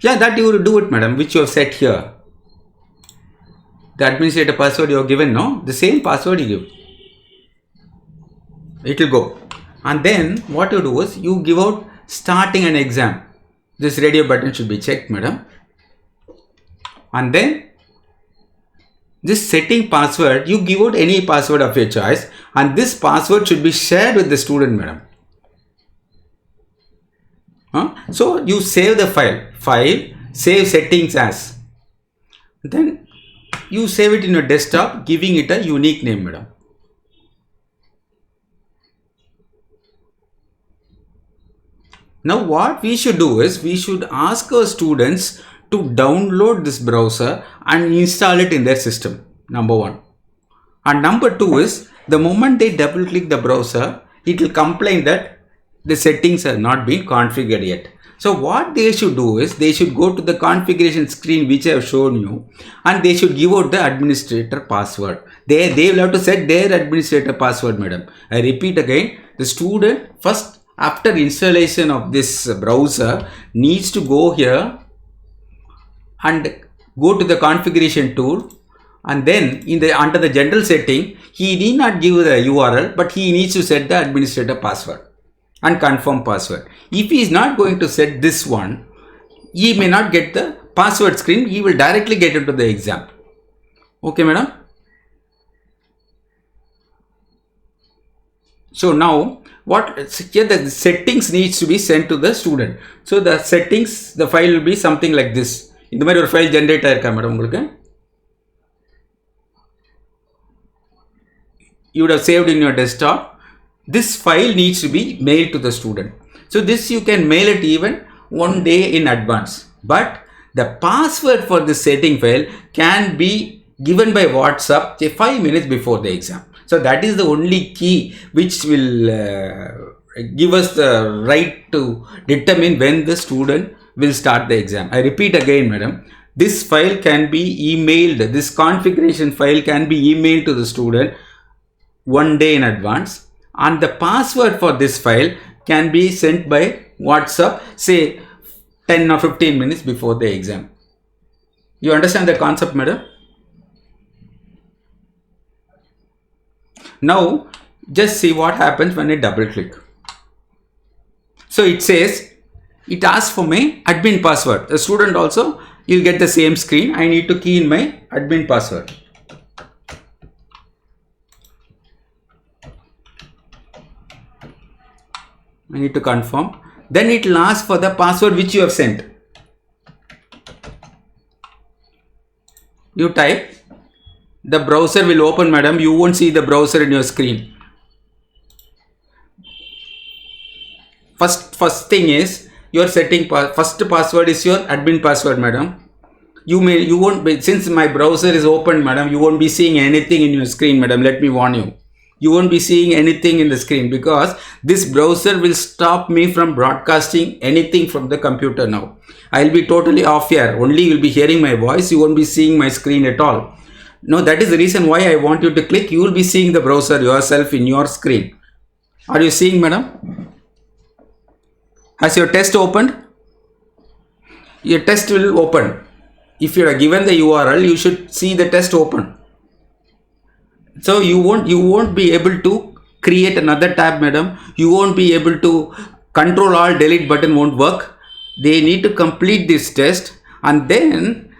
Yeah, that you will do it, madam, which you have set here. The administrator password you have given, no? The same password you give. It will go. And then what you do is you give out starting an exam. This radio button should be checked, madam. And then this setting password, you give out any password of your choice, and this password should be shared with the student, madam. So you save the file, save settings as. Then you save it in your desktop, giving it a unique name, madam. Now what we should do is we should ask our students to download this browser and install it in their system, number one. And number two is the moment they double click the browser, it will complain that the settings are not been configured yet. So what they should do is they should go to the configuration screen which I have shown you, and they should give out the administrator password. They will have to set their administrator password, madam. I repeat again, the student first after installation of this browser needs to go here and go to the configuration tool, and then under the general setting he need not give the URL, but he needs to set the administrator password and confirm password. If he is not going to set this one, he may not get the password screen, he will directly get into the exam. Okay, madam. So now here the settings needs to be sent to the student. So the settings, the file will be something like this. In the matter of file generator, madam, you would have saved in your desktop. This file needs to be mailed to the student. So this you can mail it even one day in advance. But the password for this setting file can be given by WhatsApp 5 minutes before the exam. So that is the only key which will give us the right to determine when the student will start the exam. I repeat again, madam, this file can be emailed, this configuration file can be emailed to the student one day in advance, and the password for this file can be sent by WhatsApp, say 10 or 15 minutes before the exam. You understand the concept, madam? Now just see what happens when I double click. So it says, it asks for my admin password. The student also, you'll get the same screen. I need to key in my admin password. I need to confirm. Then it will ask for the password which you have sent. You type. The browser will open, madam. You won't see the browser in your screen. First thing is your setting first password is your admin password, madam. You won't be, since my browser is open, madam, you won't be seeing anything in your screen, madam. Let me warn you. You won't be seeing anything in the screen because this browser will stop me from broadcasting anything from the computer now. I'll be totally off here. Only you'll be hearing my voice. You won't be seeing my screen at all. No, that is the reason why I want you to click. You will be seeing the browser yourself in your screen. Are you seeing, madam? Has your test opened? Your test will open. If you are given the URL, you should see the test open. So you won't be able to create another tab, madam. You won't be able to control alt delete button won't work. They need to complete this test, and then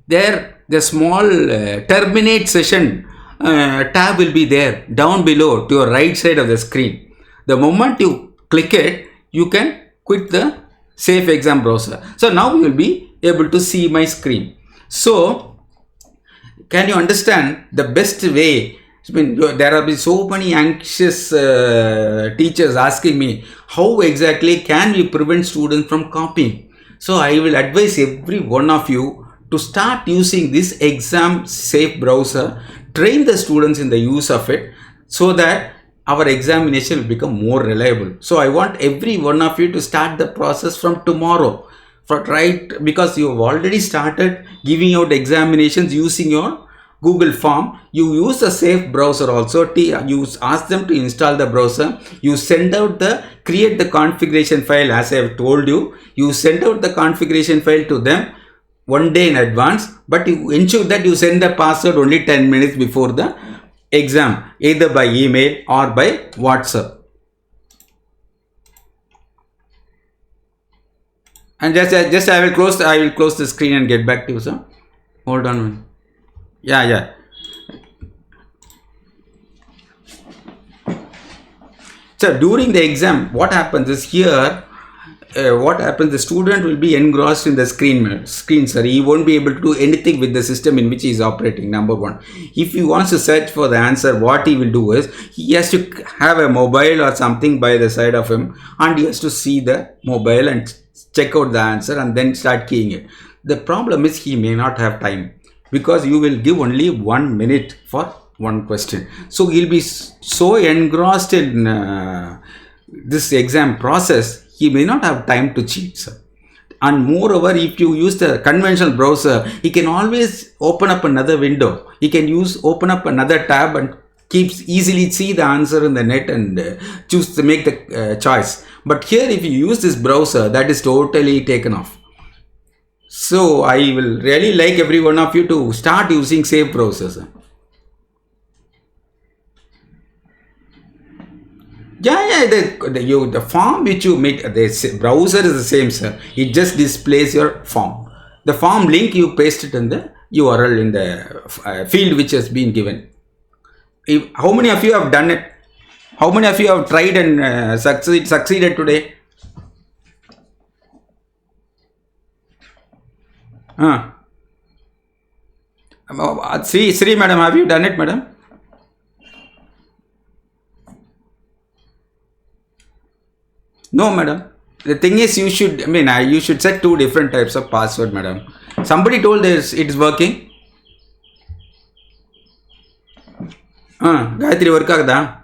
the small terminate session tab will be there down below to your right side of the screen. The moment you click it, you can quit the safe exam browser. So now you will be able to see my screen. So can you understand the best way? I mean, there have been so many anxious teachers asking me, how exactly can we prevent students from copying? So I will advise every one of you to start using this exam safe browser, train the students in the use of it so that our examination will become more reliable. So I want every one of you to start the process from tomorrow, because you have already started giving out examinations using your Google form. You use a safe browser also. You ask them to install the browser. You send out create the configuration file as I have told you. You send out the configuration file to them one day in advance, but you ensure that you send the password only 10 minutes before the exam, either by email or by WhatsApp. And just I will close the screen and get back to you, sir. Hold on. Yeah. So during the exam, what happens is here, the student will be engrossed in the screen, sir. He won't be able to do anything with the system in which he is operating, number one. If he wants to search for the answer, what he will do is, he has to have a mobile or something by the side of him, and he has to see the mobile and check out the answer and then start keying it. The problem is he may not have time, because you will give only 1 minute for one question. So he'll be so engrossed in this exam process, he may not have time to cheat, sir. And moreover, if you use the conventional browser, he can always open up another window. He can open up another tab and easily see the answer in the net and choose to make the choice. But here, if you use this browser, that is totally taken off. So I will really like every one of you to start using safe browsers. Yeah, the form which you make, the browser is the same, sir. It just displays your form. The form link, you paste it in the URL in the field which has been given. How many of you have done it? How many of you have tried and succeeded today? Sri madam, have you done it, madam? No, madam. The thing is, you should set 2 different types of password, madam. Somebody told us it is working. Gayatri work agada.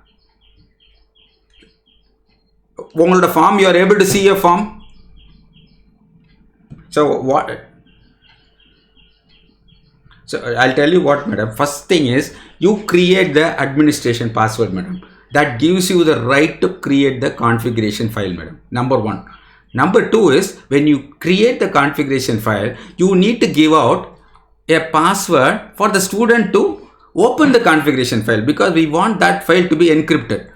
Ungaloda form, you are able to see your form. So what? So I'll tell you what, madam. First thing is, you create the administration password, madam. That gives you the right to create the configuration file, madam. Number 1. Number 2 is, when you create the configuration file, you need to give out a password for the student to open the configuration file, because we want that file to be encrypted.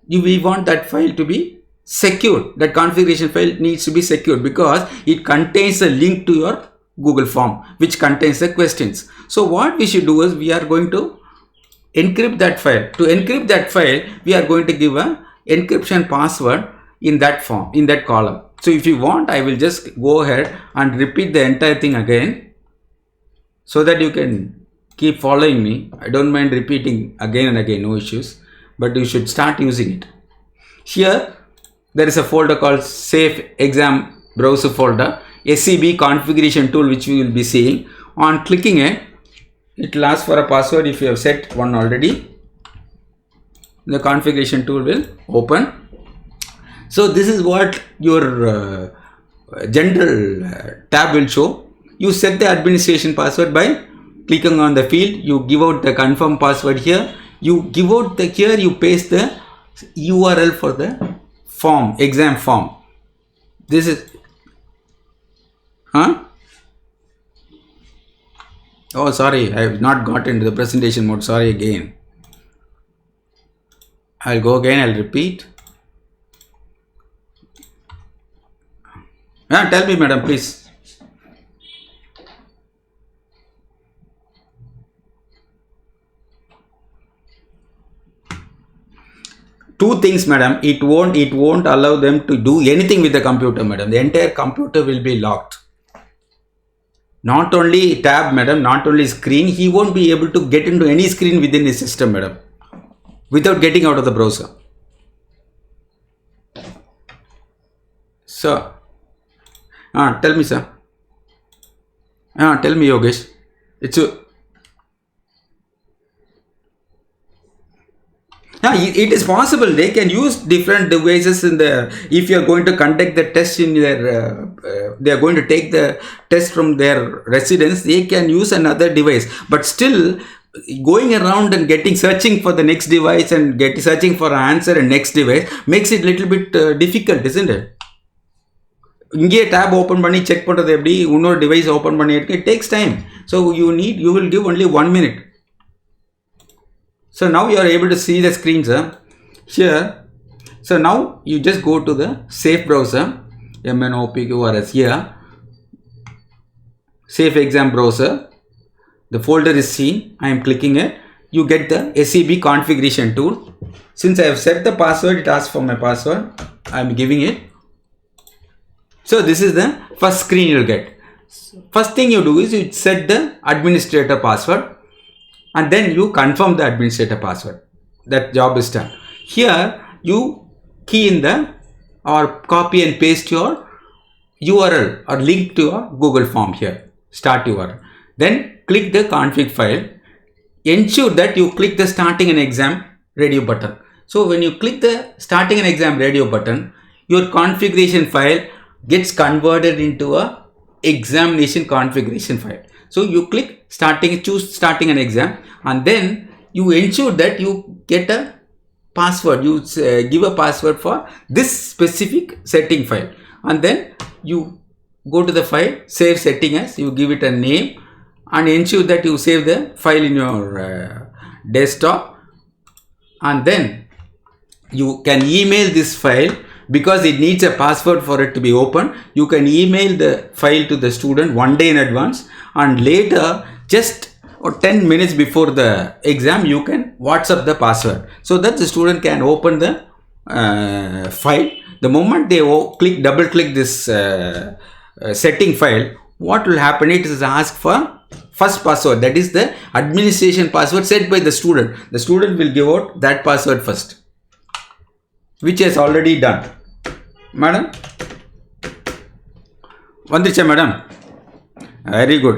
We want that file to be secured. That configuration file needs to be secured because it contains a link to your Google form which contains the questions. So what we should do is, we are going to encrypt that file. To encrypt that file, we are going to give a encryption password in that form, in that column. So if you want, I will just go ahead and repeat the entire thing again so that you can keep following me. I don't mind repeating again and again, no issues, but you should start using it. Here there is a folder called Safe Exam Browser folder, SCB configuration tool, which we will be seeing. On clicking it, it will ask for a password. If you have set one already, the configuration tool will open. So this is what your general tab will show. You set the administration password by clicking on the field. You give out the confirm password here. You give out here you paste the URL for the form, exam form. This is oh, sorry, I have not got into the presentation mode. Sorry again. I'll go again. I'll repeat. Tell me, madam, please. Two things, madam. It won't allow them to do anything with the computer, madam. The entire computer will be locked. Not only tab, madam, not only screen, he won't be able to get into any screen within his system, madam, without getting out of the browser. So, tell me, sir. Tell me, Yogesh. It's a, yeah, it is possible. They can use different devices in the. If you are going to conduct the test in their, they are going to take the test from their residence. They can use another device, but still going around and getting searching for the next device and get searching for an answer and next device makes it little bit difficult, isn't it? இங்கே tape open பண்ணி check பண்ணுறது எப்படி, இன்னொரு device open பண்ணியிருக்கு, it takes time. So you will give only 1 minute. So now you are able to see the screen, sir. Here, so now you just go to the safe browser, MNOPQRS here, safe exam browser. The folder is seen. I am clicking it. You get the SEB configuration tool. Since I have set the password, it asks for my password. I am giving it. So this is the first screen you'll get. First thing you do is you set the administrator password and then you confirm the administrator password. That job is done. Here you key in the or copy and paste your URL or link to your Google form here. Start URL. Then click the config file. Ensure that you click the starting an exam radio button. So when you click the starting an exam radio button, your configuration file gets converted into a examination configuration file. So you click choose starting an exam and then you ensure that you get a password. You give a password for this specific setting file and then you go to the file, save setting as, you give it a name and ensure that you save the file in your desktop and then you can email this file. Because it needs a password for it to be open, you can email the file to the student 1 day in advance and later just 10 minutes before the exam you can WhatsApp the password so that the student can open the file. The moment they double click this setting file, what will happen, it is asked for first password, that is the administration password set by the student. The student will give out that password first, which is already done. Madam, Vandricha madam, very good.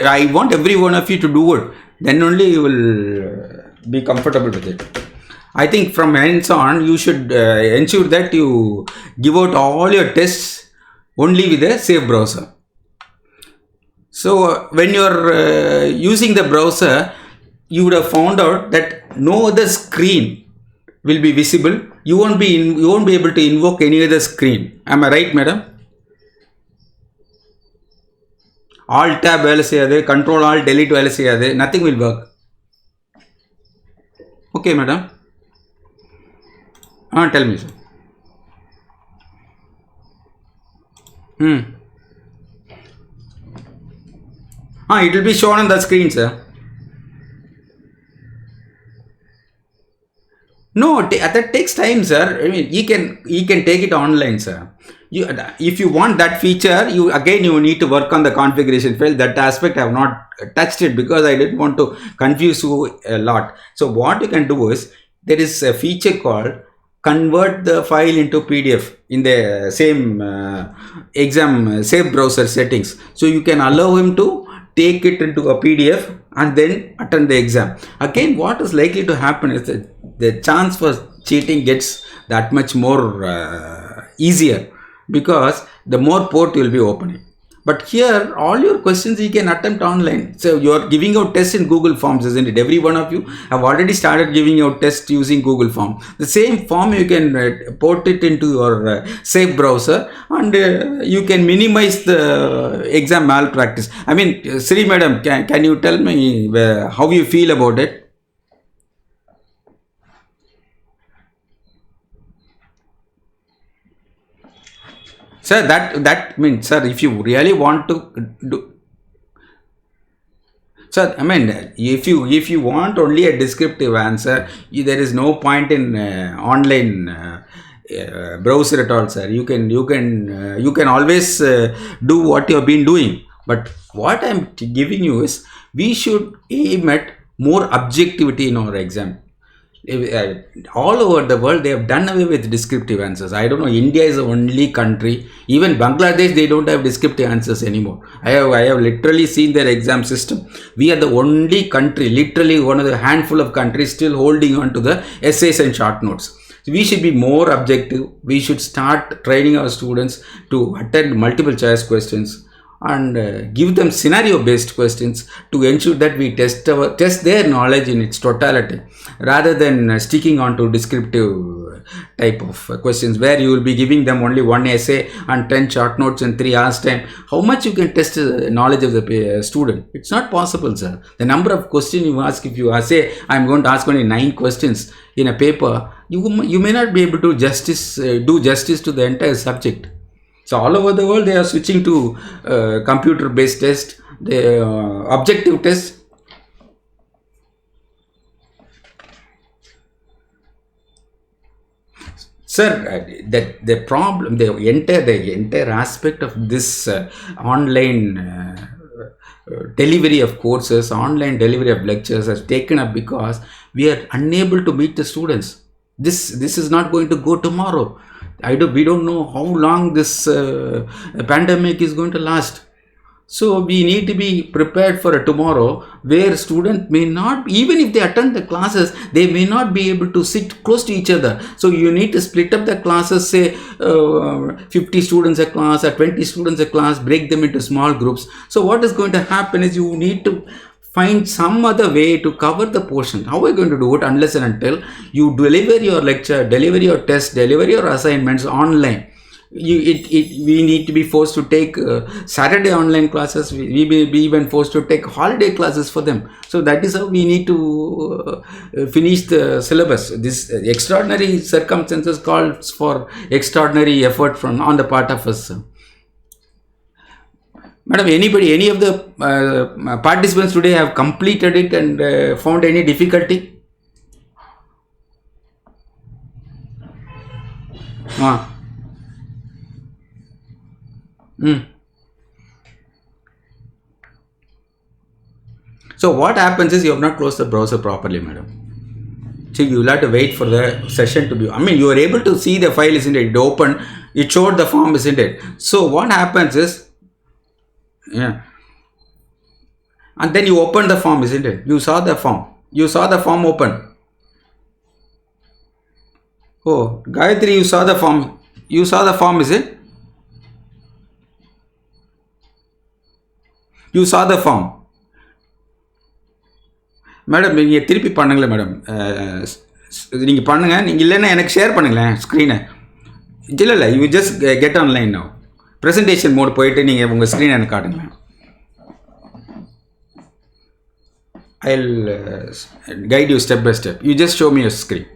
I want every one of you to do it, then only you will be comfortable with it. I think from hands on you should ensure that you give out all your tests only with a safe browser. So when you are using the browser, you would have found out that no other screen will be visible. You won't be able to invoke any other screen. Am I right, madam? Alt tab வேலை செய்யாது, control alt delete வேலை செய்யாது, nothing will work. Okay, madam. Tell me, sir. It will be shown on the screen, sir. No, that takes time, sir. I mean, he can take it online, sir. If you want that feature, you need to work on the configuration file. That aspect I have not touched it because I didn't want to confuse you a lot. So what you can do is, there is a feature called convert the file into PDF in the same exam safe browser settings. So you can allow him to take it into a PDF and then attend the exam. Again, what is likely to happen is that the chance for cheating gets that much more easier because the more port you will be opening. But here, all your questions you can attempt online. So you are giving out tests in Google Forms, isn't it? Every one of you have already started giving out tests using Google Form. The same form you can port it into your safe browser and you can minimize the exam malpractice. I mean, Sri Madam, can you tell me how you feel about it? Sir, that means, sir, if you really want to do, sir, I mean, if you want only a descriptive answer, there is no point in online browser at all, sir. You can always do what you have been doing. But what I'm giving you is, we should aim at more objectivity in our exam. All over the world they have done away with descriptive answers. I don't know, India is the only country. Even Bangladesh, they don't have descriptive answers anymore. I have literally seen their exam system. We are the only country, literally one of the handful of countries still holding on to the essays and short notes. So we should be more objective. We should start training our students to attend multiple choice questions and give them scenario based questions to ensure that we test their knowledge in its totality, rather than sticking on to descriptive type of questions where you will be giving them only one essay and 10 short notes in 3 hours time. How much you can test knowledge of the student? It's not possible, sir. The number of questions you ask, if you say I'm going to ask only 9 questions in a paper, you may not be able to do justice to the entire subject. So all over the world they are switching to computer based test, the objective test. Sir, the problem, the entire aspect of this online delivery of courses, online delivery of lectures has taken up because we are unable to meet the students. This is not going to go tomorrow. We don't know how long this pandemic is going to last. So we need to be prepared for a tomorrow where students may not, even if they attend the classes, they may not be able to sit close to each other. So you need to split up the classes, say 50 students a class or 20 students a class, break them into small groups. So what is going to happen is you need to find some other way to cover the portion. How are you going to do it unless and until you deliver your lecture, deliver your test, deliver your assignments online? We need to be forced to take Saturday online classes. We may be even forced to take holiday classes for them. So that is how we need to finish the syllabus. This extraordinary circumstances calls for extraordinary effort on the part of us. Madam, any of the participants today have completed it and found any difficulty? Mm. So what happens is you have not closed the browser properly, madam. So you will have to wait for the session to be. I mean, you are able to see the file, isn't it? It opened. It showed the form, isn't it? So what happens is, yeah, and then you open the form, isn't it? You saw the form. You saw the form open. Oh, Gayatri, you saw the form. You saw the form, is it? You saw the form. Madam நீங்கள் திருப்பி பண்ணுங்களேன் madam. நீங்கள் பண்ணுங்கள். நீங்கள் இல்லைன்னா எனக்கு share பண்ணுங்களேன் ஸ்க்ரீனை. இல்லை you just get online no. Presentation mode போயிட்டு நீங்கள் உங்கள் ஸ்க்ரீனை எனக்கு காட்டுங்களேன். I'll guide you step by step. You just show me your screen.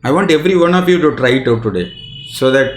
I want every one of you to try it out today so that